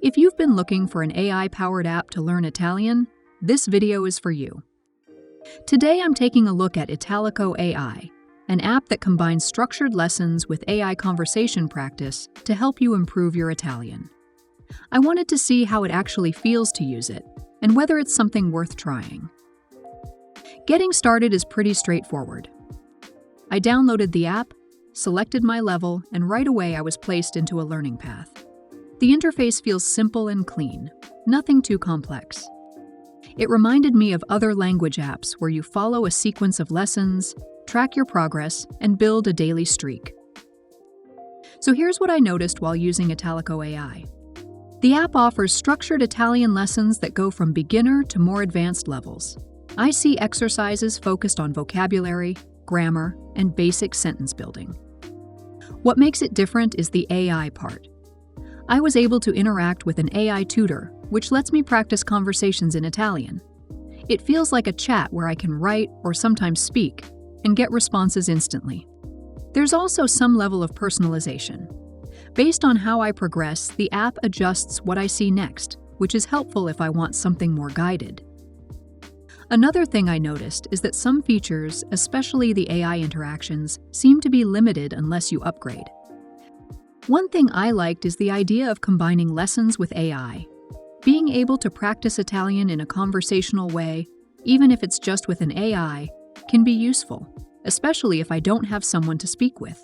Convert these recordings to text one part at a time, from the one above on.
If you've been looking for an AI-powered app to learn Italian, this video is for you. Today I'm taking a look at ItalicoAI, an app that combines structured lessons with AI conversation practice to help you improve your Italian. I wanted to see how it actually feels to use it, and whether it's something worth trying. Getting started is pretty straightforward. I downloaded the app, selected my level, and right away I was placed into a learning path. The interface feels simple and clean, nothing too complex. It reminded me of other language apps where you follow a sequence of lessons, track your progress, and build a daily streak. So here's what I noticed while using ItalicoAI. The app offers structured Italian lessons that go from beginner to more advanced levels. I see exercises focused on vocabulary, grammar, and basic sentence building. What makes it different is the AI part. I was able to interact with an AI tutor, which lets me practice conversations in Italian. It feels like a chat where I can write or sometimes speak and get responses instantly. There's also some level of personalization. Based on how I progress, the app adjusts what I see next, which is helpful if I want something more guided. Another thing I noticed is that some features, especially the AI interactions, seem to be limited unless you upgrade. One thing I liked is the idea of combining lessons with AI. Being able to practice Italian in a conversational way, even if it's just with an AI, can be useful, especially if I don't have someone to speak with.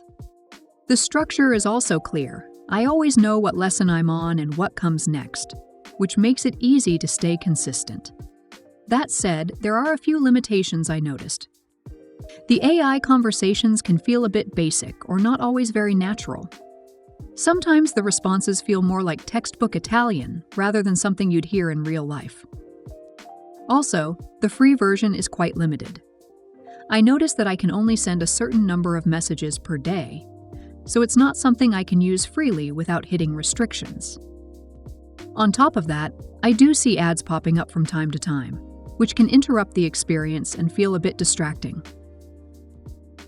The structure is also clear. I always know what lesson I'm on and what comes next, which makes it easy to stay consistent. That said, there are a few limitations I noticed. The AI conversations can feel a bit basic or not always very natural. Sometimes the responses feel more like textbook Italian rather than something you'd hear in real life. Also, the free version is quite limited. I noticed that I can only send a certain number of messages per day, so it's not something I can use freely without hitting restrictions. On top of that, I do see ads popping up from time to time, which can interrupt the experience and feel a bit distracting.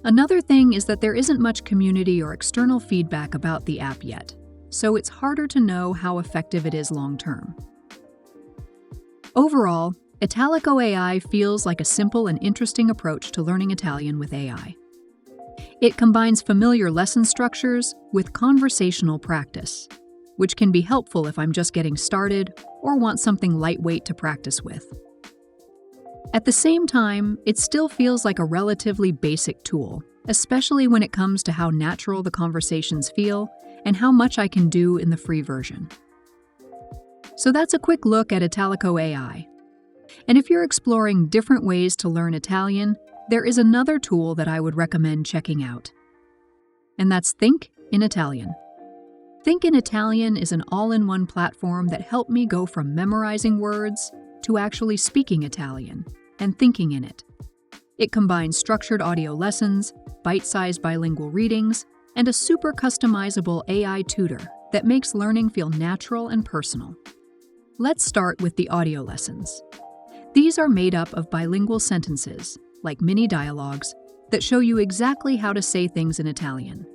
Another thing is that there isn't much community or external feedback about the app yet, so it's harder to know how effective it is long-term. Overall, ItalicoAI feels like a simple and interesting approach to learning Italian with AI. It combines familiar lesson structures with conversational practice, which can be helpful if I'm just getting started or want something lightweight to practice with. At the same time, it still feels like a relatively basic tool, especially when it comes to how natural the conversations feel and how much I can do in the free version. So that's a quick look at ItalicoAI. And if you're exploring different ways to learn Italian, there is another tool that I would recommend checking out. And that's Think in Italian. Think in Italian is an all-in-one platform that helped me go from memorizing words to actually speaking Italian and thinking in it. It combines structured audio lessons, bite-sized bilingual readings, and a super customizable AI tutor that makes learning feel natural and personal. Let's start with the audio lessons. These are made up of bilingual sentences, like mini dialogues, that show you exactly how to say things in Italian.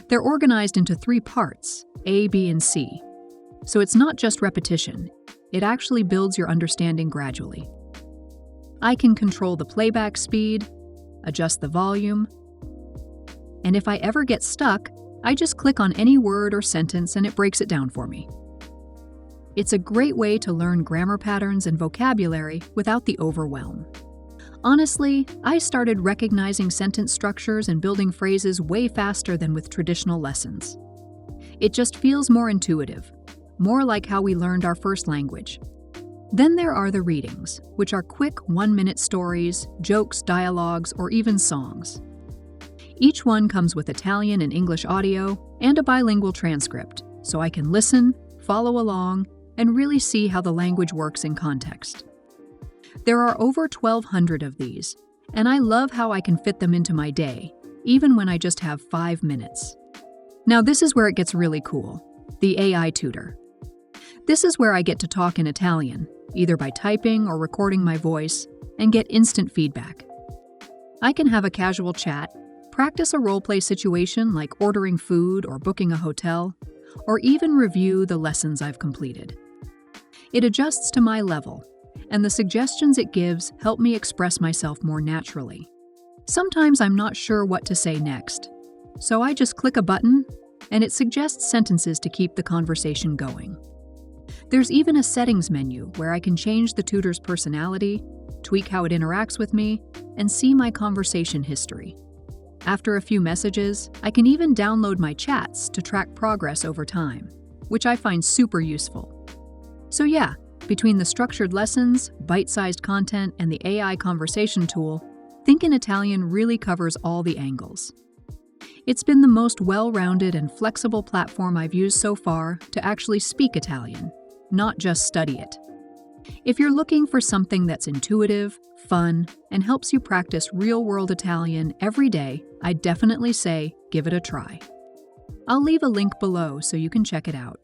They're organized into 3 parts, A, B, and C. So it's not just repetition, it actually builds your understanding gradually. I can control the playback speed, adjust the volume, and if I ever get stuck, I just click on any word or sentence and it breaks it down for me. It's a great way to learn grammar patterns and vocabulary without the overwhelm. Honestly, I started recognizing sentence structures and building phrases way faster than with traditional lessons. It just feels more intuitive, more like how we learned our first language. Then there are the readings, which are quick 1-minute stories, jokes, dialogues, or even songs. Each one comes with Italian and English audio and a bilingual transcript, so I can listen, follow along, and really see how the language works in context. There are over 1,200 of these, and I love how I can fit them into my day, even when I just have 5 minutes. Now this is where it gets really cool, the AI tutor. This is where I get to talk in Italian, either by typing or recording my voice, and get instant feedback. I can have a casual chat, practice a role-play situation like ordering food or booking a hotel, or even review the lessons I've completed. It adjusts to my level, and the suggestions it gives help me express myself more naturally. Sometimes I'm not sure what to say next, so I just click a button, and it suggests sentences to keep the conversation going. There's even a settings menu where I can change the tutor's personality, tweak how it interacts with me, and see my conversation history. After a few messages, I can even download my chats to track progress over time, which I find super useful. So yeah, between the structured lessons, bite-sized content, and the AI conversation tool, Think in Italian really covers all the angles. It's been the most well-rounded and flexible platform I've used so far to actually speak Italian, not just study it. If you're looking for something that's intuitive, fun, and helps you practice real-world Italian every day, I'd definitely say give it a try. I'll leave a link below so you can check it out.